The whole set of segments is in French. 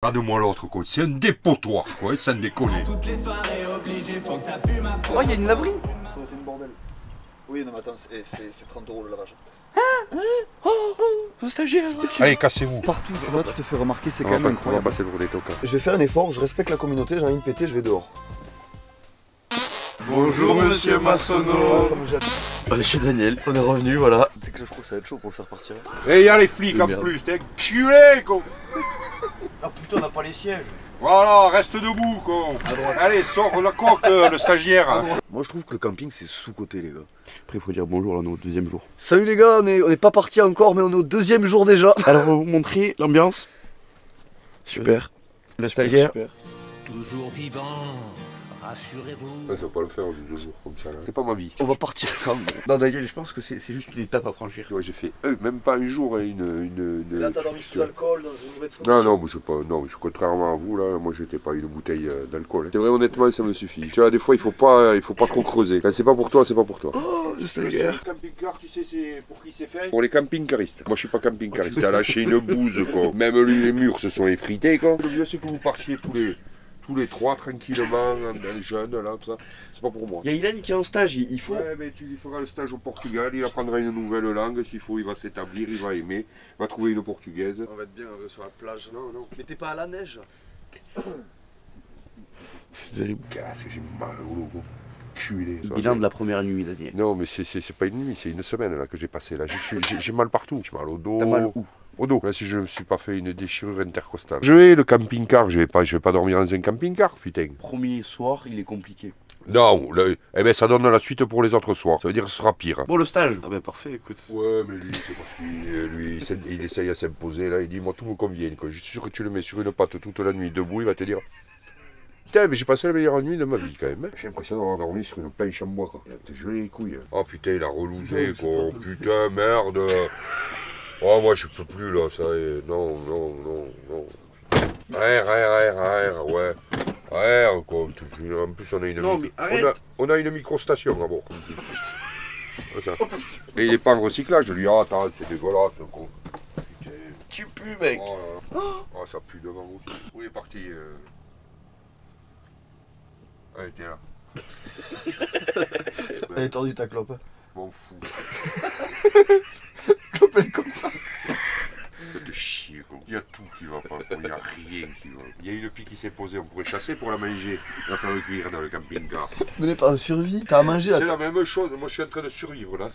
Regarde-moi l'autre, quoi. C'est un dépotoir, quoi. Ça ne déconne. Toutes les soirées obligées, faut que ça fume à fond. Oh, il y a une laverie. Ça aurait été une bordel. Oui, non, mais attends, c'est 30 € le lavage. Un stagiaire. Allez, cassez-vous. Partout, tu vois, tu te fais remarquer, c'est On quand même va incroyable. passer pour des tocards. Je vais faire un effort, je respecte la communauté, j'ai envie de péter, je vais dehors. Bonjour, monsieur Massonneau. Ça me jette. Allez, chez Daniel, on est revenu, voilà. Tu sais que je crois que ça va être chaud pour le faire partir. Et il y a les flics De en merde. plus, t'es culé, quoi. Ah putain, on n'a pas les sièges. Voilà, reste debout, quoi. Allez, sors la coque, le stagiaire. Moi, je trouve que le camping, c'est sous-côté, les gars. Après, il faut dire bonjour, là, on est au deuxième jour. Salut les gars, on est pas parti encore, mais on est au deuxième jour déjà. Alors, on va vous montrer l'ambiance. Super. Le stagiaire. Toujours vivant, rassurez-vous. Ça va pas le faire en 2 jours comme ça, là. C'est pas ma vie. On va partir quand même. Non, Daniel, je pense que c'est juste une étape à franchir. Tu vois, j'ai fait même pas un jour une. Là, t'as dormi sous l'alcool dans une mauvaise Non, non, moi, contrairement à vous, là, moi j'étais pas une bouteille d'alcool. C'est vrai, honnêtement, ça me suffit. Tu vois, des fois, il faut pas trop creuser. Quand c'est pas pour toi, c'est pas pour toi. Oh, le Le stagiaire. camping-car, tu sais, c'est pour qui c'est fait? Pour les camping-caristes. Moi, je suis pas camping-cariste. T'as lâché une bouse, quoi. Même lui, les murs se sont effrités, quoi. Le mieux, c'est que vous partiez tous les trois tranquillement, les jeunes, là, tout ça. C'est pas pour moi. Il y a Ilan qui est en stage, il faut. Ouais, mais tu lui feras le stage au Portugal, il apprendra une nouvelle langue, s'il faut, il va s'établir, il va aimer, il va trouver une portugaise. On va être bien sur la plage. Non, non. Mais t'es pas à la neige. C'est terrible. Qu'est-ce que j'ai mal au logo. Culé. ça. Bilan de la première nuit, Daniel. Non, mais c'est pas une nuit, c'est une semaine là que j'ai passé là. J'ai mal partout. J'ai mal au dos. T'as mal où? Au dos. Là, si je me suis pas fait une déchirure intercostale. Je vais le camping-car, je vais pas dormir dans un camping-car, putain. Premier soir, il est compliqué. Non, eh ben ça donne la suite pour les autres soirs. Ça veut dire que ce sera pire. Bon, le stage. Ah ben parfait, écoute. Ouais, mais lui, c'est parce qu'il essaye à s'imposer là. Il dit, moi, tout me convient, quoi. Je suis sûr que tu le mets sur une patte toute la nuit debout, il va te dire. Putain, mais j'ai passé la meilleure nuit de ma vie quand même. Hein. J'ai l'impression d'avoir dormi sur une planche en bois, quoi. T'es gelé les couilles. Oh putain, il a relousé, quoi. Oh, putain, merde. Oh, moi, je peux plus là, ça y est. Non. Air, ouais. Air, quoi. En plus, on a une, Non, mais arrête. on a une microstation à bord. Ça. Et il est pas en recyclage, je lui dis, ah, attends, c'est dégueulasse, con. Putain. Tu pues, mec. Oh, ça pue devant aussi. Où il est parti Ouais, t'es là. T'as étendu ta clope. M'en fous. Clopelle comme ça. Faites chier, quoi. Il y a tout qui va pas, quoi. Il y a rien qui va. Il y a une pie qui s'est posée, on pourrait chasser pour la manger. La faire cuire dans le camping-car. Mais n'est pas en survie. T'as à manger C'est là. la même chose, moi je suis en train de survivre. Là,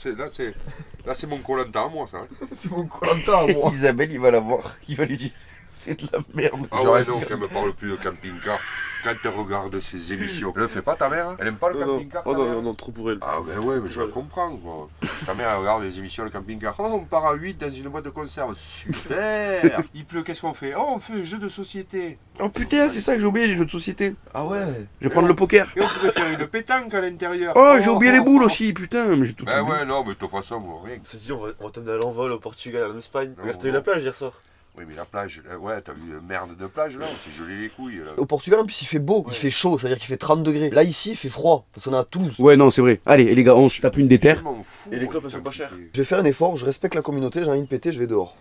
c'est mon colanta à moi, ça. Hein. C'est mon colanta à moi. Isabelle, il va la voir. Il va lui dire c'est de la merde. Ah Je ouais, reste non, ici. qu'elle me parle plus de camping-car. Quand elle regarde ces émissions. Elle le fait pas, ta mère hein. Elle aime pas le camping-car, ta mère trop pour elle. Ah ben ouais, mais je la comprends, quoi. Ta mère elle regarde les émissions le camping-car. Oh, on part à 8 dans une boîte de conserve. Super. Il pleut, qu'est-ce qu'on fait? Oh, on fait un jeu de société. Oh putain, c'est ça que j'ai oublié, les jeux de société. Ah ouais. Je vais prendre le poker. Et on pourrait faire une pétanque à l'intérieur. Oh, j'ai oublié les boules aussi, putain, mais j'ai tout Ben oublié. ouais, non, mais de toute façon, moi, rien. On s'est dit, on va t'amener à l'envol au Portugal, en Espagne. Non, Regarde, t'as eu non. la plage hier soir. Oui, mais la plage, ouais, t'as vu la merde de plage là? On s'est gelé les couilles là. Au Portugal, en plus, il fait beau, il fait chaud, c'est-à-dire qu'il fait 30 degrés. Là, ici, il fait froid, parce qu'on est à Toulouse. Ouais, non, c'est vrai. Allez, les gars, on se tape une déterre. Je m'en fous. Et les moi, clopes, elles putain, sont pas chères. qui fait- Je vais faire un effort, je respecte la communauté, j'ai envie de péter, je vais dehors.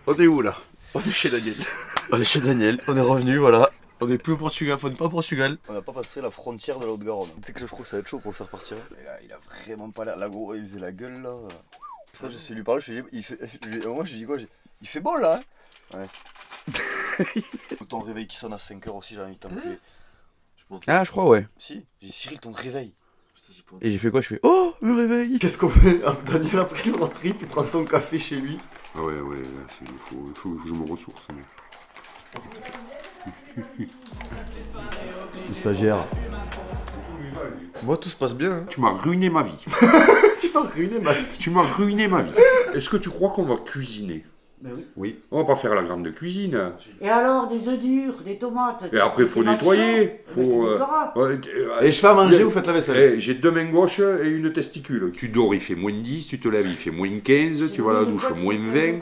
On est où là? On est chez Daniel. On est chez Daniel, on est revenu, voilà. On est plus au Portugal, enfin on n'est pas au Portugal. On n'a pas passé la frontière de la Haute-Garonne. Tu sais que je crois que ça va être chaud pour le faire partir. Et là, il a vraiment pas l'air. Là, gros, il faisait la gueule là. Une fois, je suis lui parler, je lui dis, moi je lui dis quoi? Il fait bon là, hein? Ouais. Ton réveil qui sonne à 5h aussi, j'ai envie de t'enculer. Ah, je crois, ouais. Si, j'ai dit, Cyril, ton réveil. Et j'ai fait quoi? Je fais oh, le réveil. Qu'est-ce qu'on fait? Daniel a pris le trip, il prend son café chez lui. Ah ouais, là, il faut que je me ressource. Mais... Le stagiaire. Moi tout se passe bien. Hein. Tu m'as ruiné ma vie. Tu m'as ruiné ma vie. Tu m'as ruiné ma vie. Est-ce que tu crois qu'on va cuisiner? Ben oui. Oui. On va pas faire la grande cuisine. Et alors, des œufs durs, des tomates. Et après, il faut nettoyer. Et je fais à manger, vous faites la vaisselle. J'ai 2 mains gauches et une testicule. Tu dors, il fait moins 10, tu te lèves, il fait moins 15, tu vas à la douche, moins 20.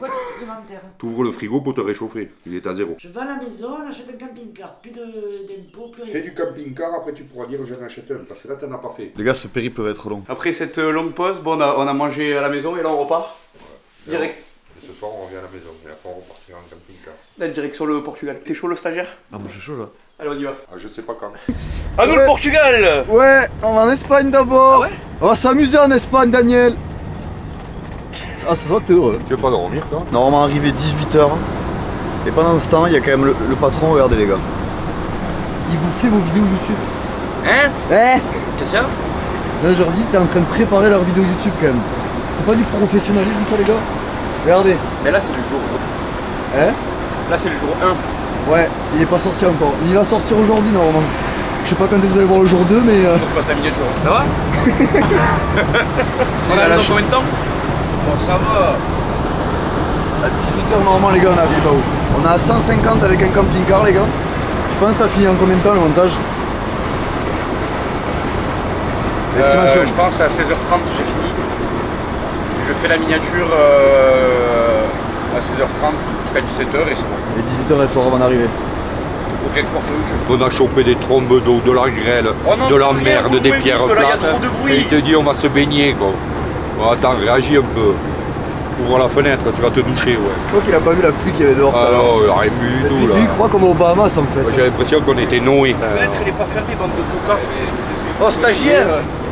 Tu ouvres le frigo pour te réchauffer, il est à 0. Je vais à la maison, on achète un camping-car, plus d'impôts, plus rien. Fais du camping-car, après tu pourras dire j'en achète un, parce que là t'en as pas fait. Les gars, ce périple va être long. Après cette longue pause, bon, on a mangé à la maison et là on repart. Direct. Et ce soir on revient à la maison, et après on repartira en camping-car. La direction le Portugal. T'es chaud le stagiaire? Ah, moi je suis chaud là. Allez, on y va. Ah, je sais pas quand. À nous le Portugal! Ouais, on va en Espagne d'abord. Ah ouais, on va s'amuser en Espagne, Daniel. Ah, ça se voit que t'es heureux. Tu veux pas dormir toi? Normalement arrivé 18h. Et pendant ce temps, il y a quand même le patron, regardez les gars. Il vous fait vos vidéos YouTube. Hein? Eh Qu'est-ce qu'il y a? Là, je leur dis, t'es en train de préparer leur vidéo YouTube quand même. C'est pas du professionnalisme ça, les gars? Regardez. Mais là c'est le jour. Hein? Là c'est le jour 1. Ouais, il est pas sorti encore. Il va sortir aujourd'hui normalement. Je sais pas quand vous allez voir le jour 2, mais. Faut que je fasse la miniature. Ça va? On arrive dans combien de temps? Bon, ça va. À 18h normalement, les gars, on est à Bilbao. On est à 150 avec un camping-car, les gars. Je pense que t'as fini en combien de temps le montage? Estimation. Je pense à 16h30 j'ai fini. Je fais la miniature à 16h30 jusqu'à 17h et c'est bon. Et 18h elle sort avant d'arriver. Il faut que j'exporte sur YouTube. On a chopé des trombes d'eau, de la grêle, Oh non, de la rien, merde, vous des pouvez pierres vite, là, y a plates. trop de bruit. Et il te dit on va se baigner quoi. Bon, attends, réagis un peu. Ouvre la fenêtre, tu vas te doucher, ouais. Je crois qu'il a pas vu la pluie qu'il y avait dehors tout à Ah l'heure. non, il n'y a rien vu du tout Lui, là. il croit qu'on va aux Bahamas en fait. Moi, j'ai l'impression qu'on était Noé. La fenêtre elle est pas fermée, bande de tocards. Oh stagiaire!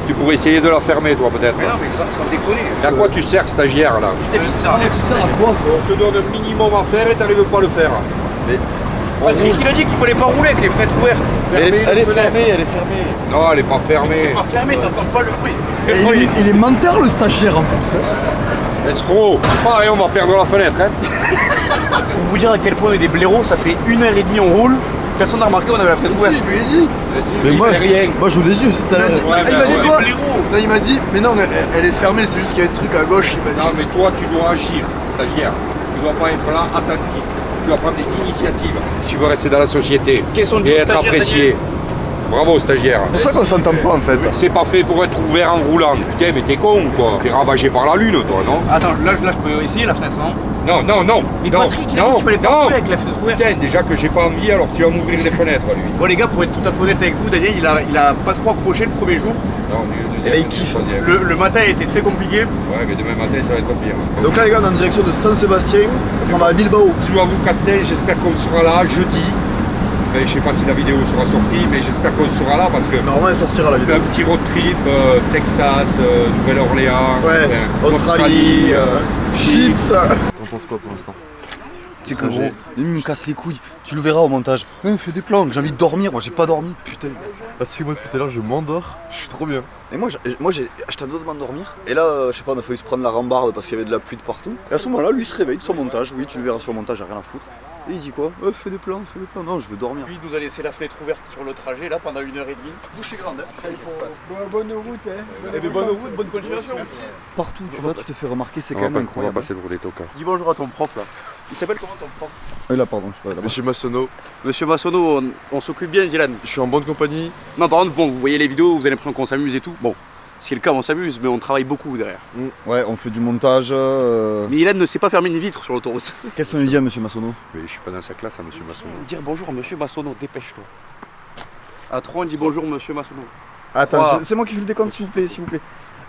Tu pourrais essayer de la fermer toi peut-être. Mais non mais sans déconner. Et à quoi tu sers stagiaire là? Tu t'es mis ça. Tu sers à quoi toi? On te donne un minimum à faire et t'arrives pas à le faire. Mais Patrick il a dit qu'il fallait pas rouler avec les fenêtres ouvertes. elle est fermée, elle est fermée. Non, elle est pas C'est fermée. pas fermé, t'entends pas le bruit. Et il est menteur le stagiaire en plus. Hein. Escroc. Ah, et on va perdre la fenêtre, hein. Pour vous dire à quel point on est des blaireaux, ça fait 1h30 on roule. Personne n'a remarqué qu'on avait la fenêtre Si, ouverte. je lui ai dit. Mais moi, fait rien. Moi je vous l'ai dit aussi tout à l'heure. Ouais, Il m'a dit ouais. quoi? Blaireau. Non, il m'a dit, mais non, elle est fermée, c'est juste qu'il y a des trucs à gauche. Il m'a dit. Non, mais toi, tu dois agir, stagiaire. Tu dois pas être là, attentiste. Tu dois prendre des initiatives. Si tu veux rester dans la société Question de et être stagiaire, apprécié. Bravo, stagiaire. C'est pour ça qu'on s'entend pas en fait. C'est pas fait pour être ouvert en roulant. Putain, mais t'es con, quoi. T'es ravagé par la lune, toi, non? Attends, là je peux essayer la fenêtre, non? Non, non, non. Mais non, Patrick, il a dit non, qu'il fallait pas non. rouler avec la fenêtre ouverte. Putain, déjà que j'ai pas envie, alors tu vas m'ouvrir les fenêtres, lui. Bon les gars, pour être tout à fait honnête avec vous, Daniel il a pas trop accroché le premier jour. Non, le Et là, il deuxième, kiffe. le troisième. Le matin a été très compliqué. Ouais, mais demain matin, ça va être pire. Donc là les gars, on est en direction de Saint-Sébastien. Parce qu'on va à Bilbao. Bisous à vous, Castel. J'espère qu'on sera là jeudi. Enfin, je sais pas si la vidéo sera sortie, mais j'espère qu'on sera là parce que Normalement, elle sortira la on fait vidéo. un petit road trip, Texas, Nouvelle-Orléans, Ouais, enfin, Australie, chips. T'en penses quoi pour l'instant? Tu sais que gros, lui il me casse les couilles. Tu le verras au montage. Fais des plans, j'ai envie de dormir. Moi j'ai pas dormi, putain. Ah, tu sais, moi depuis tout à l'heure je m'endors, je suis trop bien. Et moi j'ai acheté un dos de m'endormir. Et là, je sais pas, on a failli se prendre la rambarde parce qu'il y avait de la pluie de partout. Et à ce moment-là, lui il se réveille de son montage. Oui, tu le verras sur le montage, j'ai rien à foutre. Et il dit quoi? Fais des plans, fais des plans. Non, je veux dormir. Lui il nous a laissé la fenêtre ouverte sur le trajet là pendant 1h30. Bouche est grande, hein. Bonne route, hein. Eh bien, bonne route, bonne continuation. Partout, tu vois, tu te fais remarquer, c'est On quand va, même pas- on va incroyable. passer pour des tocards. Dis bonjour à ton prof là. Il s'appelle comment ton prof? Et là, pardon, je sais pas. Là-bas. Monsieur Massonneau, Monsieur Massonneau, on s'occupe bien Dylan. je suis en bonne compagnie. Non par contre, bon, vous voyez les vidéos, vous avez l'impression qu'on s'amuse et tout. Bon, c'est le cas, on s'amuse, mais on travaille beaucoup derrière. Ouais, on fait du montage. Mais Dylan ne sait pas fermer une vitre sur l'autoroute. Qu'est-ce qu'on lui dit à Monsieur Massonneau? Mais je suis pas dans sa classe, hein, monsieur Masson. Dire bonjour à Monsieur Massonneau, dépêche-toi. À 3, on dit bonjour Monsieur Massonneau. Attends, Trois. c'est moi qui fais le décompte, s'il vous plaît, s'il vous plaît.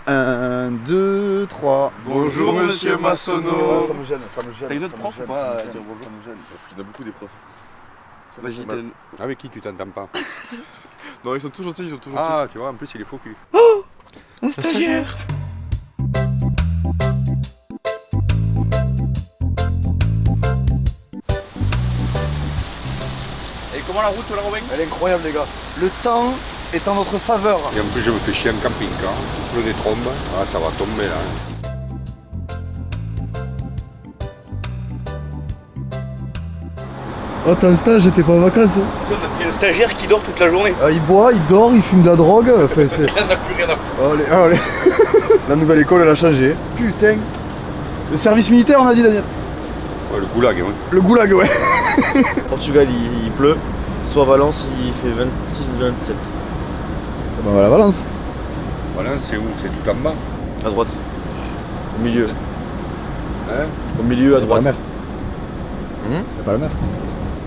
1, 2, 3. Bonjour, monsieur Massonneau. Ça me gêne, ça me gêne. T'as une autre ça me prof gêne, ou pas à ça me dire gêne, bonjour ça me gêne. Il y en a beaucoup des profs. Vas-y, mal. Avec qui tu t'entends pas? Non, ils sont tous gentils, ils sont tous gentils. Ah, tu vois, en plus il est faux cul. un stagiaire. Et comment la route là, Robin? Elle est incroyable, les gars. Le temps est en notre faveur. Et en plus je me fais chier en camping-car, il pleut des trombes. Ah, ça va tomber là. hein. Oh, t'as un stage, t'es pas en vacances. Hein. Putain, on a pris un stagiaire qui dort toute la journée. Il boit, il dort, il fume de la drogue. Enfin, c'est... Rien n'a plus rien à foutre. Allez, allez. La nouvelle école, elle a changé. Putain. Le service militaire, on a dit, Daniel. Ouais, le goulag, hein. Le goulag, ouais. Portugal, il pleut. Soit Valence, il fait 26-27. Bah voilà, Valence. Voilà, c'est où? C'est tout en bas. À droite. Au milieu. Hein? Au milieu, à Y'a pas la droite. mer. Y'a pas la mer.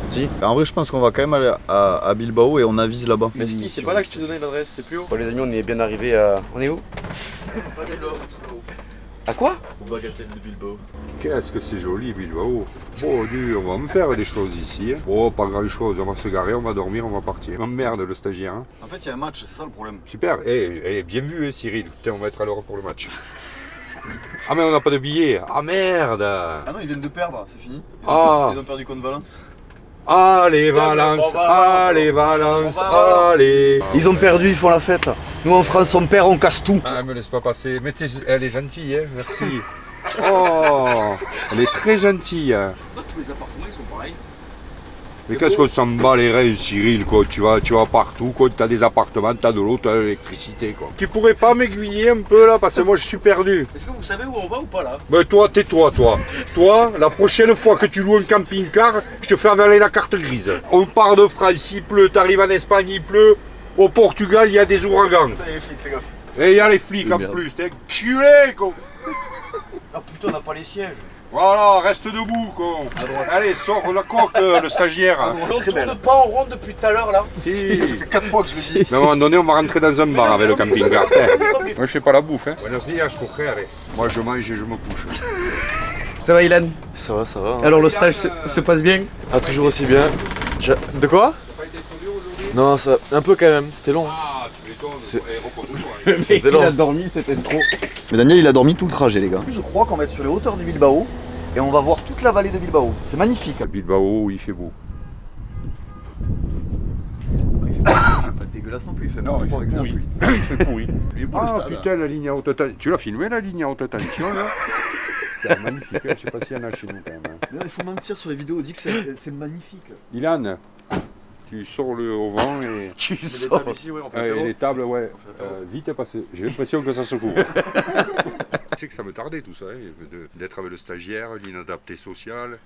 Si. En vrai, je pense qu'on va quand même aller à Bilbao et on avise là-bas. Mais ski, c'est pas là que je t'ai donné l'adresse, c'est plus haut. Bon, les amis, on est bien arrivé à. On est où? À quoi? Au Bagatelle de Bilbao. Qu'est-ce que c'est joli, Bilbao. Bon, Dieu, on va me faire des choses ici. Hein. Bon, pas grand chose, on va se garer, on va dormir, on va partir. Oh merde, le stagiaire. Hein. En fait, il y a un match, c'est ça le problème. Super, bien vu, hein, Cyril. Putain, on va être à l'heure pour le match. Ah, mais on n'a pas de billets. Ah, merde. Ah non, ils viennent de perdre, c'est fini. Ah. Ils ont perdu contre Valence. Allez, Valence, allez, Valence, allez. Ils ont perdu, ils font la fête. Nous en France, on perd, on casse tout. Ah, me laisse pas passer. Mais elle est gentille, hein, merci. Oh, elle est très gentille. Tous les appartements ils sont pareils. Mais qu'est-ce qu'on s'en bat les reins, Cyril, quoi. Tu vas partout, quoi. T'as des appartements, t'as de l'eau, t'as de l'électricité, quoi. Tu pourrais pas m'aiguiller un peu, là, parce que moi, je suis perdu. Est-ce que vous savez où on va ou pas là? Mais toi, tais-toi, toi. Toi, la prochaine fois que tu loues un camping-car, je te fais avaler la carte grise. On part de France, il pleut, t'arrives en Espagne, il pleut. Au Portugal, il y a des ouragans. Putain, les flics, fais gaffe. Et il y a les flics en merde. plus, t'es culé, quoi. Ah putain, on n'a pas les sièges. Voilà, reste debout, con. Allez, sors la coque, le stagiaire. Hein. On tourne pas en rond depuis tout à l'heure là. Si. Ça fait 4 fois que je le dis. Mais à un moment donné, on va rentrer dans un bar avec le camping-car. Moi, je fais pas la bouffe. Hein. Buenos dias, mujeres. Moi, je mange et je me couche. Ça va Ilan? Ça va, ça va. Alors le stage se passe bien? Ah, toujours aussi bien. De quoi? Ça n'a pas été trop dur aujourd'hui? Non, ça. Un peu quand même, c'était long. Ah, tu m'étonnes. C'est- Repose-toi. Le mec C'était il long. a dormi, c'était trop. Mais Daniel, il a dormi tout le trajet, les gars. Je crois qu'on va être sur les hauteurs de Bilbao et on va voir toute la vallée de Bilbao. C'est magnifique. Bilbao, il fait beau. Pas dégueulasse non plus, il fait Non, il fait pourri. Il fait pourri. Il est beau le Ah stade. putain, la ligne à haute tension. Tu l'as filmé, la ligne à haute tension, là? C'est magnifique, hein. Je sais pas s'il y en a chez nous, quand même. Hein. Il faut mentir sur les vidéos, on dit que c'est magnifique. Ilan, tu sors le au vent et... Tu Les sors. tables ici, ouais, on fait Et l'apéro. les tables, ouais, fait l'apéro. vite passé. J'ai l'impression que ça se court. Tu sais que ça me tardait tout ça, hein, d'être avec le stagiaire, l'inadapté social.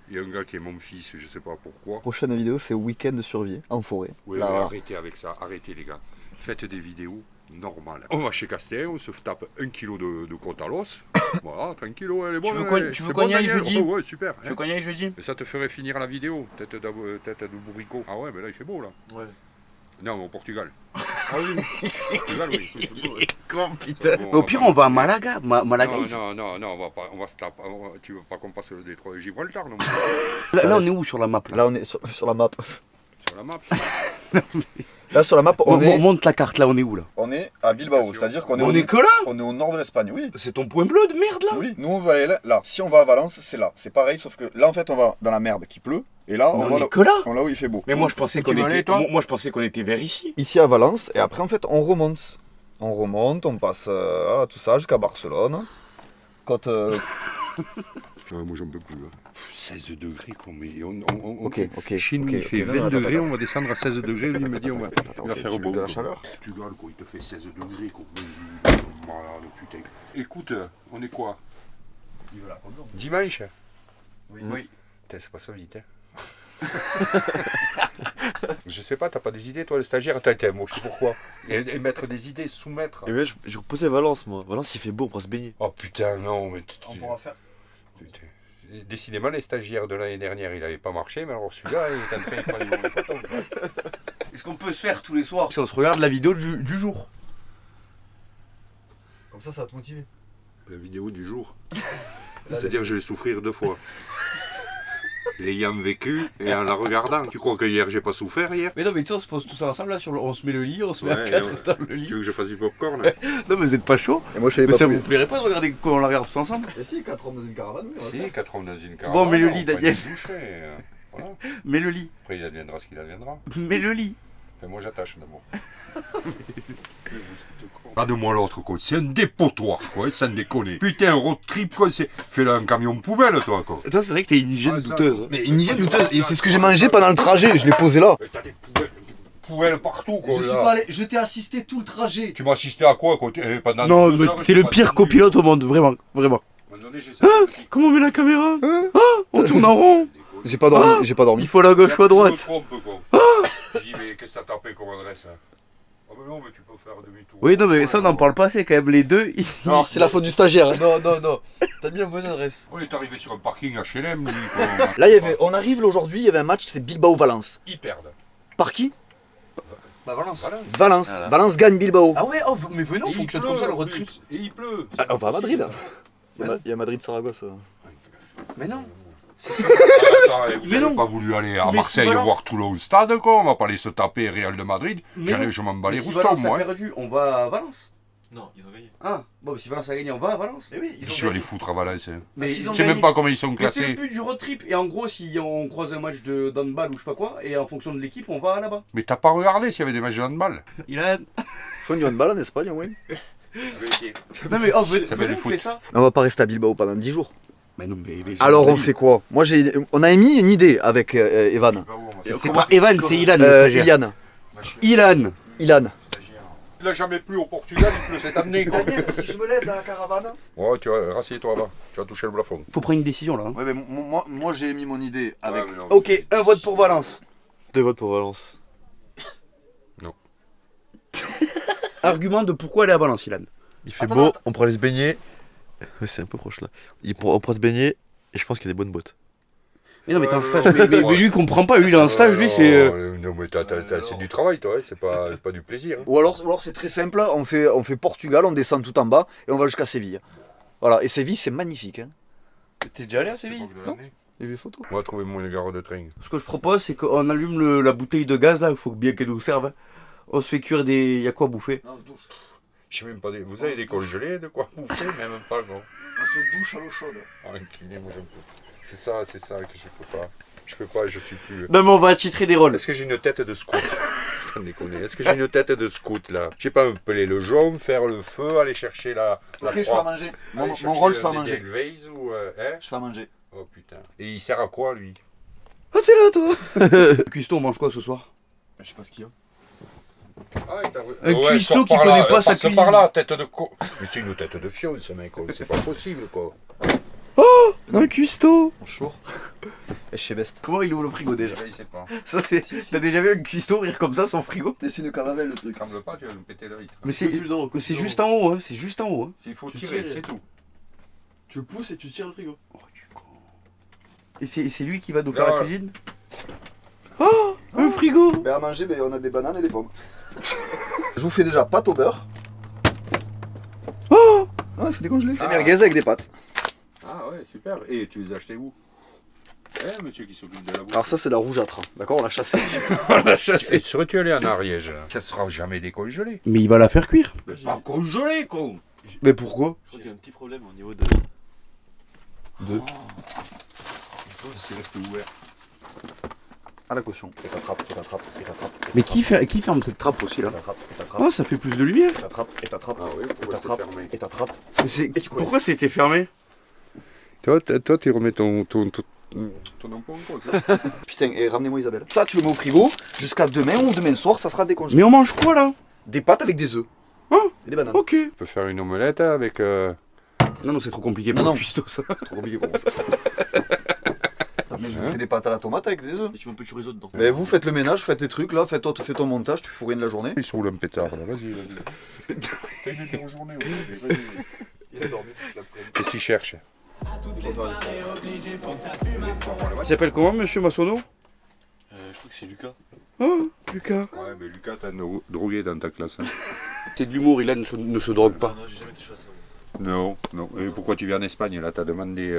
Il y a un gars qui est mon fils, je sais pas pourquoi. Prochaine vidéo, c'est week-end de survie en forêt. Oui, Là, mais voilà. arrêtez avec ça, arrêtez les gars. Faites des vidéos normales. On va chez Castel, on se tape 1 kilo de côte à l'os. Voilà, tranquillo, elle est bonne. tu veux c'est qu'on bon, y aille Daniel. jeudi? Ouais, super. Tu veux qu'on y aille jeudi? Et ça te ferait finir la vidéo, tête de bourricot. Ah ouais, mais là il fait beau là. Ouais. Non, mais au Portugal. Ah oui, Portugal, oui. Il fait beau, ouais. Comment putain? Bon, Mais au pire on va à Malaga. Malaga. Non, on va se taper. Tu veux pas qu'on passe le détroit de Gibraltar, non? Là on est où sur la map? Là, on est sur la map. Sur la map. Là, sur la map, On monte la carte là, on est où là? on est à Bilbao, c'est-à-dire qu'on est, On est que là? on est au nord de l'Espagne, oui. C'est ton point bleu de merde là? Oui, nous on va aller là. Si on va à Valence, c'est là. C'est pareil, sauf que là en fait on va dans la merde qui pleut. Et là Mais on on va est là, que là? là où il fait beau. Mais moi je pensais qu'on veux aller, était. toi Moi je pensais qu'on était vers ici. Ici à Valence, et après en fait on remonte. On remonte, on passe tout ça jusqu'à Barcelone. Quand. Moi j'en peux plus. Là. 16 degrés, quoi. Mais Ok. Chez nous, ok, il fait ok, 20 non, degrés, attends. on va descendre à 16 degrés. Lui, il me dit, il va Ok, faire tu beau. veux de la quoi. chaleur? Tu rigoles, quoi. Il te fait 16 degrés, quoi. Malade, putain. Écoute, on est quoi? Dimanche? Oui. Putain, c'est pas ça vite, hein. Je sais pas, t'as pas des idées, toi, le stagiaire? T'as été moche, pourquoi? Et mettre des idées, soumettre. Et ouais, je reposais Valence, moi. Valence, il fait beau, on pourra se baigner. Oh putain, non, mais. On pourra faire. Putain. Décidément, les stagiaires de l'année dernière, il avait pas marché, mais alors celui-là, il est en train de prendre les mauvais potons. Est-ce qu'on peut se faire tous les soirs? Si on se regarde la vidéo du jour. Comme ça va te motiver. La vidéo du jour. C'est-à-dire que je vais souffrir 2 fois. L'ayant vécu et en la regardant. Tu crois que hier j'ai pas souffert hier? Mais non, mais tu sais, on se pose tous ensemble là, on se met le lit, on se met à Ouais, 4 dans le lit. Tu veux que je fasse du popcorn? Non, mais vous êtes pas chaud? Et moi je savais Mais pas ça plus. vous plairait pas de regarder quand on la regarde tous ensemble? Et si, 4 hommes dans une caravane, oui. Si, 4 hommes dans une caravane. Bon, mais le on lit, prend Daniel. une douche, voilà. Mets le lit. Après, il adviendra ce qu'il adviendra. Mets le lit. Enfin, moi, j'attache d'abord. Regarde-moi l'autre, quoi. C'est un dépotoir, quoi. Ça ne déconne. Putain, un road trip, quoi. Fais-le un camion poubelle, toi, quoi. Toi, c'est vrai que t'as une hygiène Ah, ça, douteuse. Mais une hygiène douteuse, et c'est ce que j'ai mangé pendant le trajet, je l'ai posé là. T'as des poubelles partout, quoi. Je suis là. pas allé, je t'ai assisté tout le trajet. Tu m'as assisté à quoi, quoi? Pendant Non, 2 mais heures, t'es je le passe pire la nuit. copilote au monde, vraiment, vraiment. Maintenant, Attendez, j'essaie. Comment on met la caméra on tourne en rond. J'ai pas dormi, j'ai pas dormi. Il faut la gauche ou à droite. Je me trompe, con. Je dis, mais qu'est-ce que t'as tapé comme adresse hein? Ah, mais non, mais tu peux faire demi-tour. Oui, non, mais ça, on n'en parle pas assez quand même. Les deux, Non, c'est la faute du stagiaire. Non, non, non. T'as mis la bonne adresse. On est arrivé sur un parking HLM, lui, quoi. Là, on arrive aujourd'hui, il y avait un match, c'est Bilbao-Valence. Ils perdent. Par qui? Bah Valence. Voilà. Valence. Voilà. Valence gagne Bilbao. Ah ouais, oh, mais venez, on Et il fonctionne pleut, comme ça le en road plus. trip. Et il pleut. Ah, on va à Madrid. Ouais. Il y a Madrid-Saragosse. Mais non. Attends, vous Mais n'avez non. pas voulu aller à Mais Marseille si Valence- voir Toulon au stade, quoi. On va pas aller se taper Real de Madrid. Mais non. Je m'en bats les Mais si roustons, Valence a moi. hein. perdu, on va à Valence. Non, ils ont gagné. Ah, bon, si Valence a gagné, on va à Valence. Mais oui, Qu'est-ce que tu vas les foutre à Valence hein? Mais qu'ils ont Je sais même pas comment ils sont Mais c'est le classés. but du road trip. Et en gros, si on croise un match de handball ou je sais pas quoi, et en fonction de l'équipe, on va là-bas. Mais t'as pas regardé s'il y avait des matchs de handball? Ilan. Faut une balle en Espagne, ouais. Non mais oh, venez, Ça fait venez, du on foot. fait ça. On va pas rester à Bilbao pendant 10 jours. Mais non, mais Alors on fait quoi? Moi on a émis une idée avec Evan. C'est pas Evan, c'est Ilan. le stagiaire. Ilian. Ilan. Ilan. Il a jamais plu au Portugal, il pleut cette année, quoi. si je me lève dans la caravane. Ouais, tu vas, rassieds-toi là. Tu vas toucher le plafond. Faut prendre une décision là. hein. Ouais, mais moi j'ai émis mon idée avec. Ouais, mais non, Ok, un vote pour Valence. 2 votes pour Valence. Argument de pourquoi aller à Valence, Ilan. Il fait Attends, beau, attends. on pourra aller se baigner. Ouais, c'est un peu proche là. On pourra se baigner et je pense qu'il y a des bonnes bottes. Mais non, mais t'es en Ouais, stage. non, Mais ouais. lui, il comprend pas. Lui, il est en stage, lui, c'est. Non, mais c'est du travail, toi, hein. C'est pas du plaisir. hein. Ou alors c'est très simple, on fait Portugal, on descend tout en bas et on va jusqu'à Séville. Voilà, et Séville c'est magnifique. Hein. T'es déjà allé à Séville? Époque de l'année. Il y a des photos. On va trouver moins une gare de train. Ce que je propose, c'est qu'on allume la bouteille de gaz là. Il faut bien qu'elle nous serve. hein. On se fait cuire des. Y a quoi à bouffer? On se douche. Je sais même pas. Vous avez des congelés, de quoi bouffer, même pas, non. On se douche à l'eau chaude. Ah, incliné, moi j'aime pas. C'est ça que je peux pas. Je peux pas, je suis plus. Non, mais on va attitrer des rôles. Est-ce que j'ai une tête de scout? Sans déconner. Est-ce que j'ai une tête de scout là? Je sais pas, me peler le jaune, faire le feu, aller chercher la Ok, je fais à croix. manger. Aller Mon chercher rôle, je fais à des manger. Edelweiss ou hein? Je fais à manger. Oh putain. Et il sert à quoi lui? Ah, t'es là, toi. Cuistot, on mange quoi ce soir? Je sais pas ce qu'il y a. Ah, Un cuistot qui connaît pas sa cuisine. par là, tête de con. Mais c'est une tête de fiole ce mec, quoi. C'est pas possible quoi. Un cuistot. Bonjour. Et chez Best. Comment il ouvre le frigo déjà? Il sait pas. Ça, c'est. T'as déjà vu un cuistot rire comme ça, son frigo? Mais c'est une caravelle le truc. Tremble pas, tu vas nous péter l'œil. Mais c'est juste en haut, hein. C'est juste en haut, hein. S'il faut Tu tirer, sais. c'est tout. Tu le pousses et tu tires le frigo. Oh, du con. Et c'est lui qui va nous faire Non. la cuisine? Oh, un frigo. Ben à manger, on a des bananes et des pommes. Je vous fais déjà pâte au beurre. Oh, Ah, il faut décongeler. Ah. Des merguez avec des pâtes. Ah ouais, super. Et tu les as achetés où? Eh, monsieur qui s'occupe de la bouffe. Alors ça c'est la rougeâtre, d'accord, on l'a chassée. Serais-tu allé en Ariège? Ça sera jamais décongelé. mais il va la faire cuire. Mais pas congelé, con. Mais pourquoi? Je crois qu'il y a un petit problème au niveau de. C'est resté ouvert. À la caution. Et t'attrapes, et t'attrapes, et t'attrapes. Mais qui ferme cette trappe aussi là? T'attrapes, et t'attrapes, Oh, ça fait plus de lumière. et t'attrapes, et t'attrapes, Ah oui, et pourquoi c'est t'attrapes, fermé? et t'attrapes. Mais c'est- Et tu coinces. Pourquoi c'était fermé? Toi, tu remets ton emploi en cause. Putain, et ramenez-moi Isabelle. Ça tu le mets au frigo, jusqu'à demain ou demain soir ça sera décongelé. Mais on mange quoi là? Des pâtes avec des œufs. Oh. Et des bananes. Ok. Tu peux faire une omelette avec. Non, non, c'est trop compliqué Non, pour non. le cuistot ça. Trop compliqué pour moi ça. Mais je vous fais des pâtes à la tomate avec des œufs. Et tu mets un peu de chorizo dedans. Mais vous faites le ménage, faites tes trucs là, fais ton montage, tu fous rien de la journée. Ils sont là, un pétard là. Vas-y, vas-y. T'as une bonne journée, oui, vas-y. Il a dormi toute l'après-midi. Qu'est-ce qu'il cherche? Il s'appelle comment, monsieur Massonneau? Je crois que c'est Lucas. Oh, Lucas. Ouais, mais Lucas, t'as drogué dans ta classe. Hein. C'est de l'humour, il ne se drogue pas. Non, j'ai jamais touché à ça. Non, non. Et pourquoi tu viens en Espagne là? T'as demandé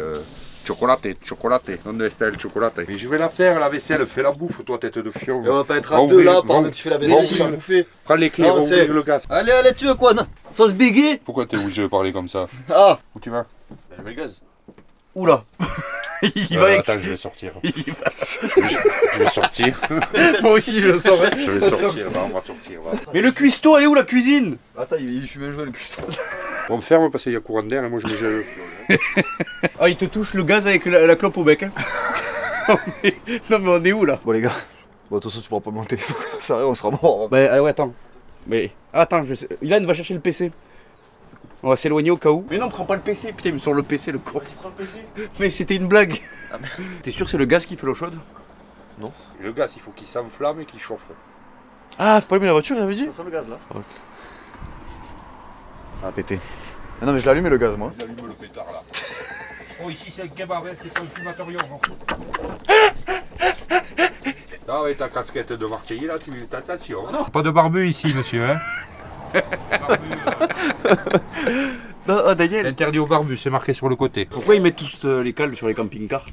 chocolate, non de style chocolate. Mais je vais la faire, la vaisselle, fais la bouffe, toi, tête de fion. Et on va pas être Va à deux ouvrir, là va pendant ouvrir. que tu fais la Va vaisselle, tu ouvrir. vas bouffer. Prends les clés, Non, va c'est- ouvrir le gaz. Allez, tu veux quoi, non? Sauce biggie? Pourquoi t'es obligé de parler comme ça? Ah. Où tu vas? Je mets le gaz. Oula. Il va avec... Attends, je vais sortir. Je vais sortir. Moi aussi, je sors. Je vais sortir, va, on va sortir. Va. Mais le cuistot, elle est où la cuisine? Attends, il fume un jouet le cuistot. On me ferme parce qu'il y a courant d'air et moi je me gèle. Ah, il te touche le gaz avec la clope au bec. Hein. Non, mais on est où là? Bon les gars, bon de toute façon tu pourras pas monter, ça arrive, on sera mort. Bah, ouais, attends. Mais attends, Ilan va chercher le PC. On va s'éloigner au cas où. Mais non, prends pas le PC. Putain, il me sort le PC, le con. Vas-y, prends le PC. Mais c'était une blague. Ah merde. T'es sûr que c'est le gaz qui fait l'eau chaude? Et le gaz, il faut qu'il s'enflamme et qu'il chauffe. Ah, faut pas allumer la voiture, il avait dit? Ça sent le gaz là. Ouais. Ça va péter. Ah non mais je l'ai allumé le gaz moi. Il allume le pétard là. Oh, ici c'est un kebab, hein, c'est pas un fumatorium. Ah ouais, ta casquette de Marseillais là, tu fais attention. Pas de barbu ici, monsieur. Hein. Non, Daniel. Interdit aux barbus, c'est marqué sur le côté. Pourquoi ils mettent tous les cales sur les camping-cars?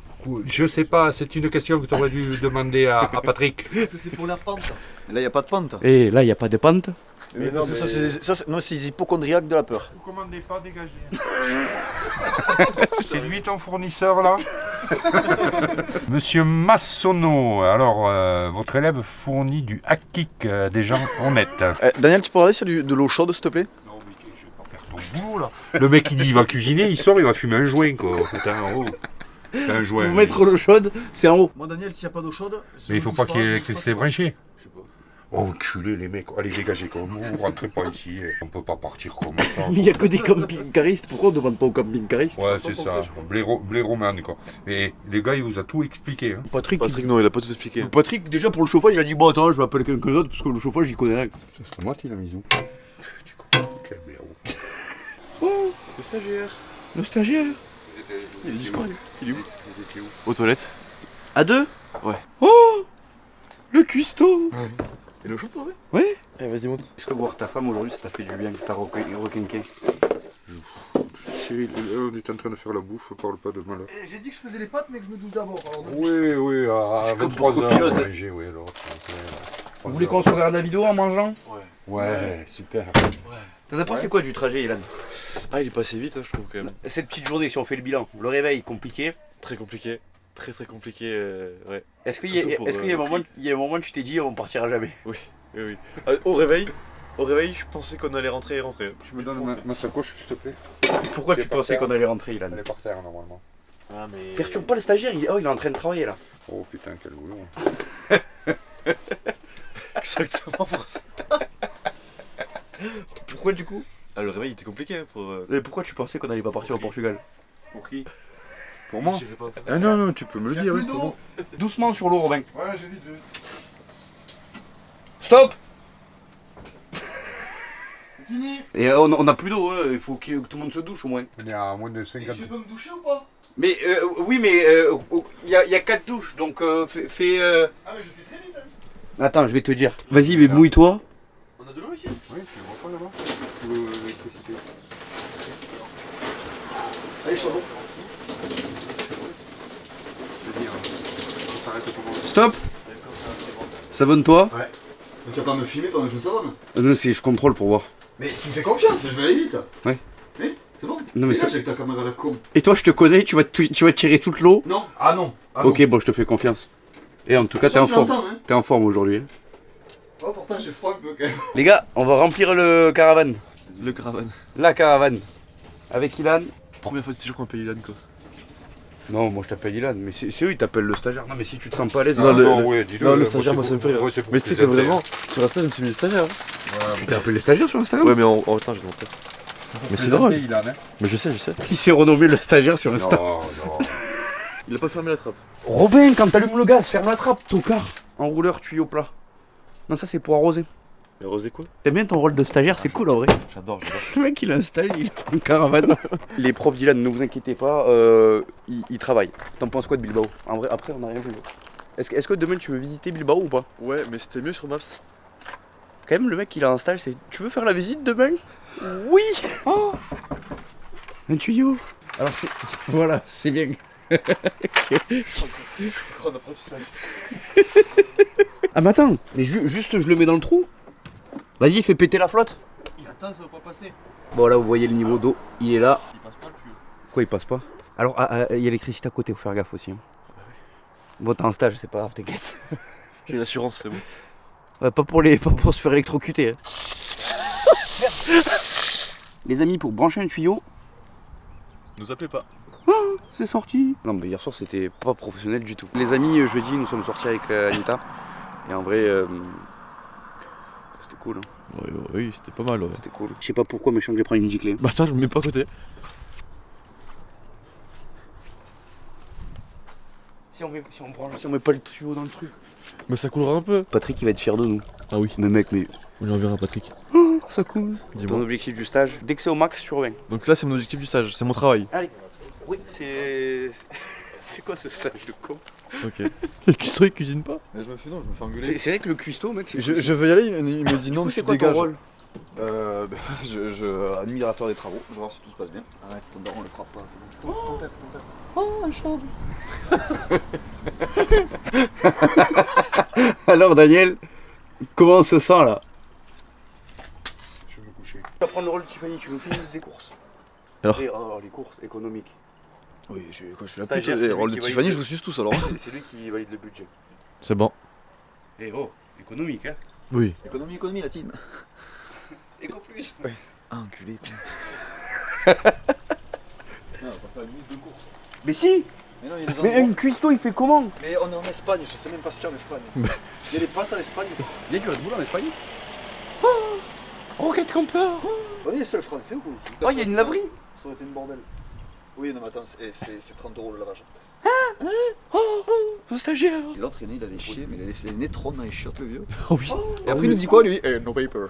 Je sais pas, c'est une question que tu aurais dû demander à Patrick. Parce que c'est pour la pente. Là, y a pas de pente. Et là, il n'y a pas de pente. Mais non, non, c'est les hypochondriaques de la peur. Vous commandez pas, dégagez. C'est lui ton fournisseur là? Monsieur Massonneau, alors votre élève fournit du hack-kick des gens honnêtes. Daniel, tu peux regarder s'il y a de l'eau chaude s'il te plaît? Non mais je vais pas faire ton boulot là. Le mec il dit il va cuisiner, il sort, il va fumer un joint quoi. Putain, en haut. C'est un joint. Pour mettre l'eau chaude, c'est en haut. Moi, Daniel, s'il n'y a pas d'eau chaude. Mais il faut pas qu'il y ait l'électricité branchée. Je sais pas. Oh, enculé les mecs, allez dégagez comme vous, rentrez pas ici, on peut pas partir comme ça. Mais il n'y a que des camping-caristes. Pourquoi on ne demande pas aux camping-caristes? Ouais, c'est ça, blé romane quoi. Mais les gars, il vous a tout expliqué. Hein. Patrick, Non, il a pas tout expliqué. Patrick, déjà pour le chauffage, il a dit bon, attends, je vais appeler quelqu'un d'autre parce que le chauffage, j'y connais rien. C'est moi qui l'a mis où? Quel blaireau. Oh, Le stagiaire. le stagiaire. Il est disparu. Il est où? Vous étiez où? Aux toilettes. À deux? Ouais. Oh, le cuistot. Et l'eau chaude pour vrai? Ouais. Allez, vas-y, monte. Est-ce que voir ta femme aujourd'hui, ça t'a fait du bien, que t'as requinqué? Cyril, on est en train de faire la bouffe, parle pas de malheur. J'ai dit que je faisais les pâtes, mais que je me douche d'abord. Oui, à C'est comme pour 23h, copilote. on va manger, oui, alors. Vous voulez qu'on se regarde la vidéo en mangeant? Ouais, super. T'en as pensé quoi du trajet, Ilan? Ah, il est passé vite, hein, je trouve quand même. Cette petite journée, si on fait le bilan, le réveil compliqué. Très compliqué. Très compliqué, ouais. Est-ce qu'il y a, Surtout pour, est-ce qu'il y a un moment où tu t'es dit on partira jamais? Oui. Au réveil, je pensais qu'on allait rentrer. Tu me donnes ma sacoche, s'il te plaît? Pourquoi Elle est tu par pensais terre. qu'on allait rentrer, Ilan? Elle est par terre, normalement. Ah, mais. Perturbe pas le stagiaire, il est en train de travailler là. Oh putain, quel boulot. Exactement pour ça. Pourquoi du coup? Ah, le réveil était compliqué pour. Et pourquoi tu pensais qu'on allait pas partir au Portugal? Pour qui? Pour moi? J'irai pas. Ah non, tu peux me le dire, oui, pour moi. Doucement sur l'eau, Robin. Ouais, j'ai vite. Stop! Fini. Et on a plus d'eau, hein. Il faut que tout le monde se douche au moins. On est à moins de 50. Je peux me doucher ou pas? Mais oui, mais il y a 4 douches, donc fais. Ah, mais je fais très vite. Hein. Attends, je vais te dire. Vas-y, mais mouille-toi. On a de l'eau ici? Oui, tu vois pas là-bas? L'électricité. Allez, chaud. C'est-à-dire, on s'arrête pour moi. Stop! Savonne-toi. Ouais. Mais tu vas pas me filmer pendant que je me savonne? Non, je contrôle pour voir. Mais tu me fais confiance, je vais aller vite. Ouais. Mais c'est bon. Non, mais Dégage avec ta caméra la con. Et toi, je te connais, tu vas tirer toute l'eau. Non. Ah non. Ah, Ok, non. bon, je te fais confiance. Et en tout cas, t'es De en toute façon, forme. tu l'entends, hein. T'es en forme aujourd'hui. Oh, pourtant, j'ai froid un peu quand même. Les gars, on va remplir le caravane. Le caravane. La caravane. Avec Ilan. Première fois de séjour qu'on paye Ilan, quoi. Non, moi je t'appelle Ilan, mais c'est eux, ils t'appellent le stagiaire. Non, mais si tu te sens pas à l'aise, Non, non, le- ouais, dis-le. Non, le moi, stagiaire, c'est moi ça me pour- fait rire. ouais, c'est pour Mais tu sais que plaisanter. vraiment, sur Insta, je me suis mis le stagiaire. tu t'es appelé le stagiaire sur Instagram. Ouais, mais en temps, je vais montrer. Mais c'est drôle. Il a, hein. Mais je sais. Il s'est renommé le stagiaire sur Insta. Non, non. Il a pas fermé la trappe. Robin, quand t'allumes le gaz, ferme la trappe, tocard. Enrouleur, tuyau plat. Non, ça c'est pour arroser. Mais arrosé quoi? T'aimes bien ton rôle de stagiaire, c'est cool en vrai. J'adore. Le mec il installe, il a une caravane. Les profs d'Ilan, ne vous inquiétez pas, ils travaillent. T'en penses quoi de Bilbao? En vrai, après on a rien vu. Est-ce que demain tu veux visiter Bilbao ou pas? Ouais, mais c'était mieux sur Maps. Quand même, le mec il a un stage, c'est. Tu veux faire la visite demain? Oui! Oh! Un tuyau. Alors voilà, c'est bien. Ah mais attends, mais juste je le mets dans le trou. Vas-y, fais péter la flotte. Attends, ça va pas passer. Bon là vous voyez le niveau d'eau, il est là. Il passe pas le tuyau. Quoi il passe pas? Alors il y a l'électricité à côté, faut faire gaffe aussi. Hein. Bon t'as un stage, c'est pas grave, t'inquiète. J'ai l'assurance, c'est bon. Ouais, pas pour se faire électrocuter. Hein. Les amis, pour brancher un tuyau, Nous appelez pas. c'est sorti. Non mais hier soir c'était pas professionnel du tout. Les amis, jeudi nous sommes sortis avec Anita. Et en vrai, C'était cool, hein. Oui, c'était pas mal, ouais. C'était cool. Je sais pas pourquoi, mais je sens que je vais prendre une giclée. Bah ça, je me mets pas à côté. Si on met pas le tuyau dans le truc. Mais ça coulera un peu. Patrick, il va être fier de nous. Ah oui. Mais mec, mais. On enverra Patrick. Ça coule. Ton Dis-moi. objectif du stage, dès que c'est au max, tu reviens. Donc là, c'est mon objectif du stage, c'est mon travail. Allez. Oui, c'est. C'est quoi ce stage de con? Ok. Le cuistot, il cuisine pas? Mais je me fais engueuler. C'est vrai que le cuistot, mec, c'est. Je veux y aller, il me dit Du non, coup, tu c'est quoi ton dégages. rôle? Admirateur des travaux, je vais voir si tout se passe bien. Arrête, c'est ton daron, on le frappe pas, c'est bon. C'est ton père, c'est ton père. Oh, un chat. Alors, Daniel, comment on se sent là? Je vais me coucher. Tu vas prendre le rôle de Tiffany, tu nous fais une liste des courses. Alors Les courses économiques. Oui, quand je suis la Stagiaire, pute, c'est le lui rôle de qui Tiffany, valide. je vous suce tous alors. C'est lui qui valide le budget. C'est bon. Eh oh, économique, hein? Oui. Économie, la team. Éco plus. Ah, enculé, quoi. Non, on va pas faire une liste de courses. Mais si! Mais non, il y a des Mais endroits. un cuistot, il fait comment? Mais on est en Espagne, je sais même pas ce qu'il y a en Espagne. Il y a des pâtes en Espagne. Il y a du Red Bull en Espagne? Oh! Rocket Camper! On est les seuls français ou quoi? Oh, il y a une laverie! Ça aurait été une bordel. Oui, non, mais attends, c'est 30 € le lavage. Oh, stagiaire! L'autre, il allait chier, mais il a laissé les nétrons dans les chiottes, le vieux. Oh oui. Et après, il nous dit quoi, lui? No paper.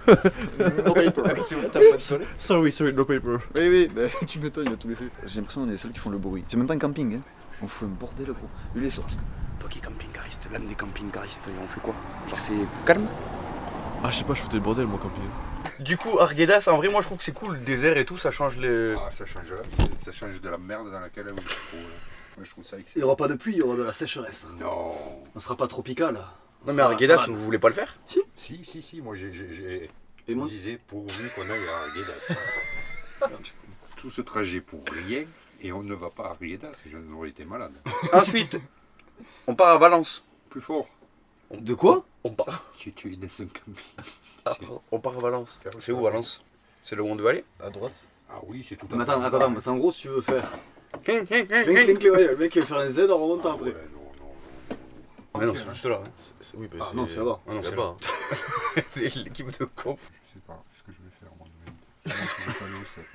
No paper. C'est vrai, t'as pas de soleil? Sorry, no paper. Oui, bah, tu m'étonnes, il a tout laissé. J'ai l'impression qu'on est les seuls qui font le bruit. C'est même pas un camping, hein. On fout un bordel, gros. Lui, il est sorti. Toi qui es camping-cariste, l'âme des camping-caristes, on fait quoi? Genre, c'est calme? Ah, je sais pas, je foutais le bordel, moi, camping. Du coup, Arguedas, en vrai, moi je trouve que c'est cool, le désert et tout, ça change les. Ah, ça change la vie, ça change de la merde dans laquelle on se trouve. Moi, je trouve ça Il n'y excellent. aura pas de pluie, il y aura de la sécheresse. Non. On sera pas tropical. Non, mais Arguedas, vous voulez pas le faire? Si, moi j'ai. Et moi Je disais pourvu qu'on aille à Arguedas. Tout ce trajet pour rien et on ne va pas à Arguedas, j'en aurais été malade. Ensuite, on part à Valence. Plus fort. De quoi? On part. Tu es dans un camping. On part à Valence. C'est où Valence? C'est là où on doit aller? À droite. Ah oui, c'est tout à Mais fait. attends, mais c'est en gros, si tu veux faire. Cling, cling, cling, Clink, cling. clink, clink, ouais, le mec il va faire un Z en remontant après. Ouais, non. Mais non, c'est juste là. hein. Oui, bah Ah non, c'est là-bas. Ah non, c'est là-bas. C'est l'équipe de con. Je sais pas ce que je vais faire moi. Je vais pas aller au CEP.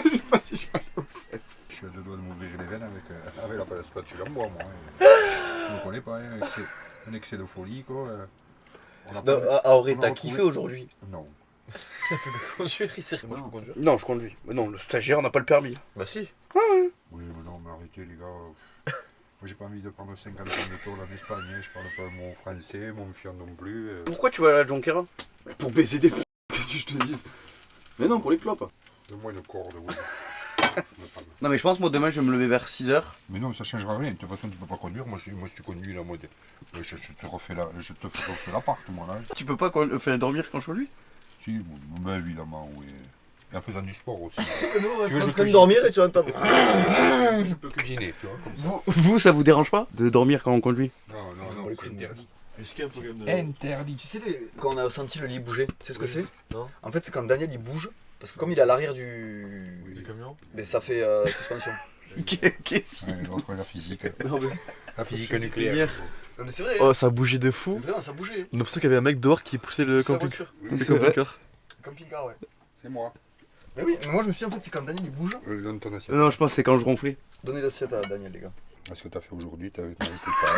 Je sais pas si je vais aller au CEP. Je suis à deux doigts de m'ouvrir les veines avec la spatule en bois, moi. Je ne connais pas, hein, un excès de folie, quoi. On a pas- Auré, on a t'as retrouvé- kiffé aujourd'hui? Non. Conduire, il sait moi, je peux conduire. Non, je conduis. Mais non, le stagiaire n'a pas le permis. Bah si. Oui, mais non, mais arrêtez, les gars. Moi, j'ai pas envie de prendre 50 ans de tôle en Espagne. Hein. Je parle pas le mot français, mon fiant non plus. Pourquoi tu vas à la Jonquera? Pour baiser des p. Qu'est-ce que je te dise? Mais non, pour les clopes. Donne-moi une corde, oui. Non, mais je pense, moi, demain, je vais me lever vers 6h. Mais non, ça changera rien. De toute façon, tu peux pas conduire. Moi, si tu conduis, là, moi, je te refais l'appart, moi, là. Tu peux pas faire dormir quand je conduis? Si, mais évidemment, oui. Et en faisant du sport aussi. Nous, on Tu veux est en que train de je- dormir et tu entends. Je peux cuisiner, tu vois, comme ça. Vous, ça vous dérange pas de dormir quand on conduit? Non, c'est interdit. Est-ce qu'il y a un problème de. Interdit. Tu sais, quand on a senti le lit bouger, tu sais ce que c'est? Non. En fait, c'est quand Daniel il bouge. Parce que comme il est à l'arrière du. Du camion. Mais ça fait suspension. Qu'est-ce Ouais, l'autre, la physique. Non, mais, La physique nucléaire. non, mais c'est vrai. Oh, ça a bougé de Mais fou. vraiment, ça bougeait. On a l'impression qu'il y avait un mec dehors qui poussait le C'est la camping. voiture. Le camping-car. Camping-car, ouais. C'est moi. Mais oui, mais moi je me suis dit, en fait, c'est quand Daniel il bouge. Je donne ton assiette. Non, je pense que c'est quand je ronflais. Donnez l'assiette à Daniel, les gars. Qu'est-ce que t'as fait aujourd'hui? T'as tout ça.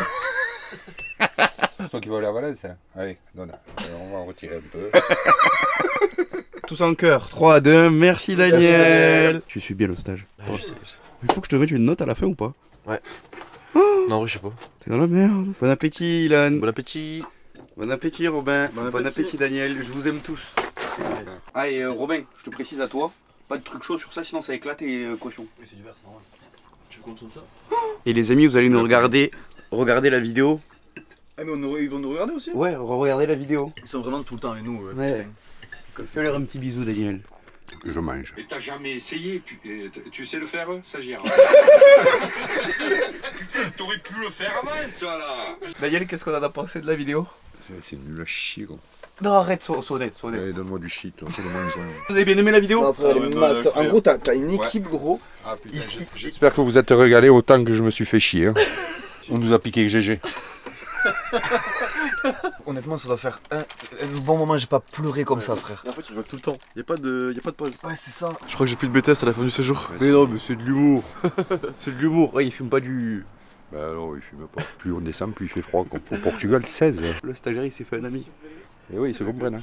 C'est toi qui vas aller à Valence, hein? Allez, donne. On va en retirer un peu. Tous en cœur. 3, 2, 1. Merci Daniel. Tu suis bien le stage. Ah, je sais. Il faut que je te mette une note à la fin ou pas? Non, oui, je sais pas. T'es dans la merde. Bon appétit, Ilan. Bon appétit. Bon appétit, Robin. Bon Bon appétit. appétit, Daniel. Je vous aime tous. Allez, Robin, je te précise à toi. Pas de trucs chauds sur ça, sinon ça éclate et caution. Oui, c'est du verre, c'est normal. Tu consommes ça? Et les amis, vous allez nous regarder la vidéo. Ah, mais ils vont nous regarder aussi? Ouais, regardez la vidéo. Ils sont vraiment tout le temps avec nous. Ouais. Fais-leur un petit bisou, Daniel. Je mange. Mais t'as jamais essayé, tu sais le faire, stagiaire? T'aurais pu le faire avant, ça, là. Daniel, qu'est-ce qu'on en a pensé de la vidéo? C'est nul à chier, gros. Non, arrête, sois honnête, sois honnête. Allez, donne-moi du shit, toi. C'est le moins joint. Vous avez bien aimé la vidéo? Non, frère, Ah ouais, les non, masters. non, En gros, t'as une équipe, gros. Ah, putain, Ici. J'espère que vous êtes régalés autant que je me suis fait chier. Hein. On nous a piqué GG. Honnêtement, ça doit faire un bon moment, j'ai pas pleuré comme ça, frère. En fait, tu rigoles tout le temps. Y'a pas de pause. Ouais, c'est ça. Je crois que j'ai plus de BTS à la fin du séjour. Mais non, mais c'est de l'humour. C'est de l'humour. Ouais, il fume pas du. Bah non, il fume pas. Plus on descend, plus il fait froid. Comme au Portugal, 16. Le stagiaire, il s'est fait un ami. Et oui, ils se comprennent. Hein.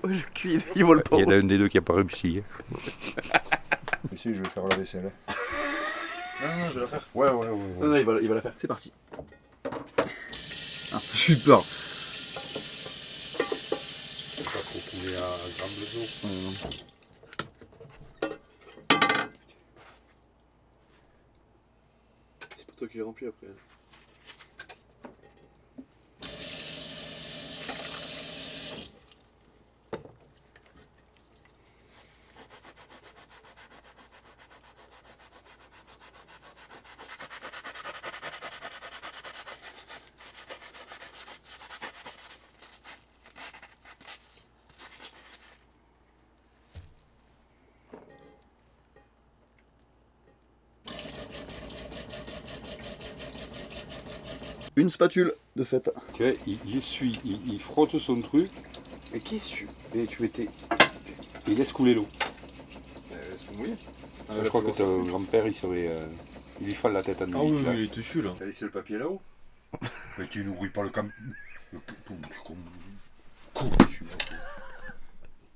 Oh, le cul, il vole pas. Il y en a un des deux qui a pas réussi. Si, je vais faire la vaisselle. Non, je vais la faire. Ouais. Non, non, il va la faire. C'est parti. Ah, j'ai eu peur. Pas trop couler à gramme d'eau. C'est pas toi qui l'as rempli après. Une spatule, de fait. Tu vois, il essuie, il frotte son truc. Mais qui est-ce que tu mettais? Il laisse couler l'eau. Laisse-moi mouiller. Je crois que ton grand-père, il serait. Il lui fale la tête à nuit. oui, il était dessus là. T'as laissé le papier là-haut? Mais tu nourris pas le camp.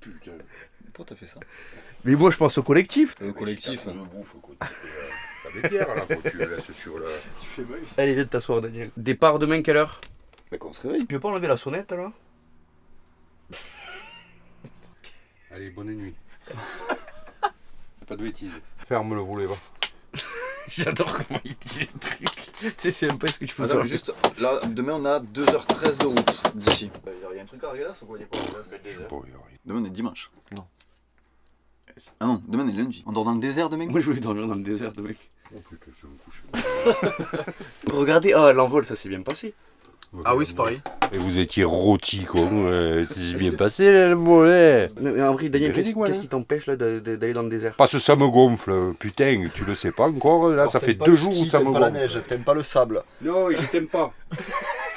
Putain. Pourquoi t'as fait ça? Mais moi, je pense au collectif. Le collectif. De bouffe, quoi. T'as des bières là, quand tu la laisses sur la. Tu fais mal. Allez, viens de t'asseoir, Daniel. Départ demain, quelle heure? Mais quand on se réveille. Tu veux pas enlever la sonnette là? Allez, bonne nuit. Pas de bêtises. Ferme le volet, va. J'adore comment il dit les trucs. Tu sais, c'est un peu ce que tu peux Attends, faire. mais juste, là, demain on a 2h13 de route d'ici. Il y a un truc à Argelas ou quoi? Il y a pas Argelas? Je sais pas, il y a rien. Demain on est dimanche. Non. Ah non, demain on est lundi. On dort dans le désert demain? Moi, je voulais dormir dans le désert, de mec. Oh putain, je vais me coucher. Regardez, ah, l'envol, ça s'est bien passé. Ah oui, c'est pareil. Et vous étiez rôti, quoi. C'est bien passé, là, le mollet. Mais en vrai, Daniel, Véridique, ouais, qu'est-ce hein. qui t'empêche là d'aller dans le désert? Parce que ça me gonfle, putain, tu le sais pas encore, là, ça fait 2 jours où ça me gonfle. T'aimes pas la neige, t'aimes pas le sable. Non, je t'aime pas.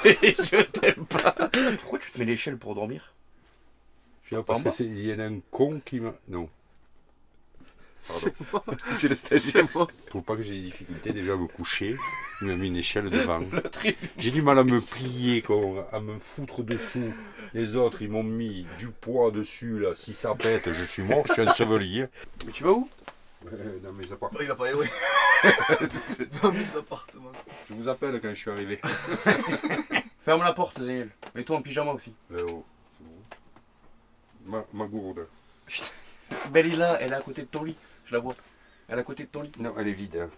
Je t'aime pas. Pourquoi tu te mets l'échelle pour dormir? Parce qu'il y en a un con qui m'a... Non. Pardon. C'est le stagiaire. Faut pas que j'ai des difficultés déjà à me coucher. Il m'a mis une échelle devant. J'ai du mal à me plier, quoi, à me foutre dessous. Les autres, ils m'ont mis du poids dessus, là. Si ça pète, je suis mort, je suis enseveli. Mais tu vas où? Dans mes appartements. Il va pas y aller, dans mes appartements. Je vous appelle quand je suis arrivé. Ferme la porte, Daniel. Mets-toi en pyjama aussi. Oh, c'est bon. Ma gourde. Belle, elle est à côté de ton lit. Je la vois. Elle est à côté de ton lit. Non, elle est vide. Hein.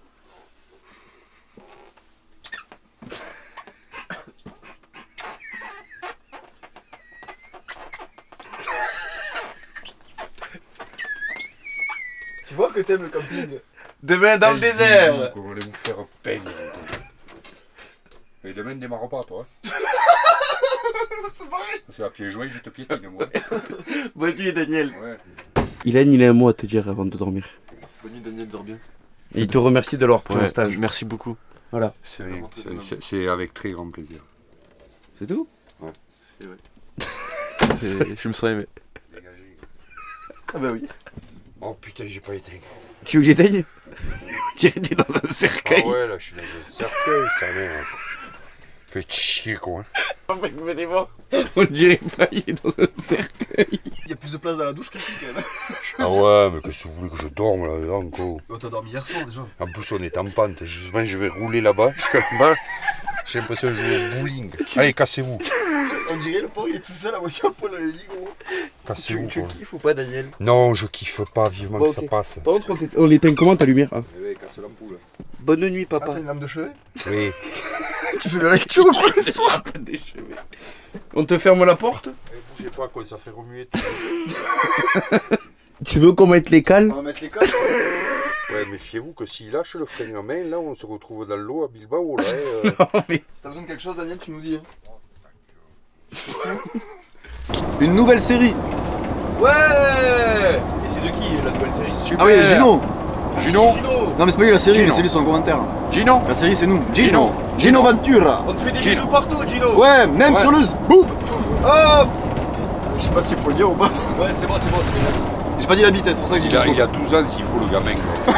Tu vois que t'aimes le camping? Demain dans le désert. On va aller vous faire peine. Et demain, ne démarre pas, toi. C'est pareil. Parce qu'à pieds joints, je te piétine, moi. Bonne nuit, Daniel. Ouais. Hélène, il a un mot à te dire avant de dormir. Bonne nuit, Daniel, dors bien. Et il te remercie de leur pris un stage. Merci beaucoup. Voilà. C'est vraiment très aimable. C'est avec très grand plaisir. C'est tout? C'est vrai. Je me serais aimé. Dégagé. Ah bah oui. Oh putain, j'ai pas éteint. Tu veux que j'éteigne? Tu étais dans un cercueil. Ah ouais, là, je suis dans un cercueil, ça mère. Fait chier, quoi. On dirait pas, il est dans un cercueil. Il y a plus de place dans la douche qu'ici quand même. Ah ouais, mais qu'est-ce que vous voulez que je dorme là-dedans, quoi? Oh, t'as dormi hier soir déjà. En plus, on est en pente. Je vais rouler là-bas. J'ai l'impression de jouer au bowling. Allez, cassez-vous. On dirait le pauvre il est tout seul à moitié à poil dans les lits gros. Cassez-vous, Tu quoi. kiffes ou pas, Daniel? Non, je kiffe pas vivement Bon, que ça ok. passe. Par contre, on éteint comment ta lumière? Eh oui, casse l'ampoule. Bonne nuit, Ah papa. t'as une lampe de chevet? Oui. Tu fais la lecture ou quoi le soir? On te ferme la porte? Bougez pas, quoi, ça fait remuer tout. Tu veux qu'on mette les cales? On va mettre les codes. Ouais, méfiez-vous que s'il lâche le frein en main, là, on se retrouve dans l'eau à Bilbao, là. Si t'as besoin de quelque chose Daniel tu nous dis. Une nouvelle série. Ouais! Et c'est de qui la nouvelle série? Ah oui Gino. Gino. Non, mais c'est pas lui la série, Gino. mais c'est lui son commentaire. Gino. La série, c'est nous. Gino. Gino Ventura. On te fait des Gino. bisous partout, Gino. Ouais, même Ouais. sur le boob. Hop. Je sais pas s'il faut le dire ou pas. Ouais, c'est bon, c'est bon. J'ai pas dit la vitesse, c'est pour ça que j'ai dit Il a 12 ans s'il faut le gamin. Quoi.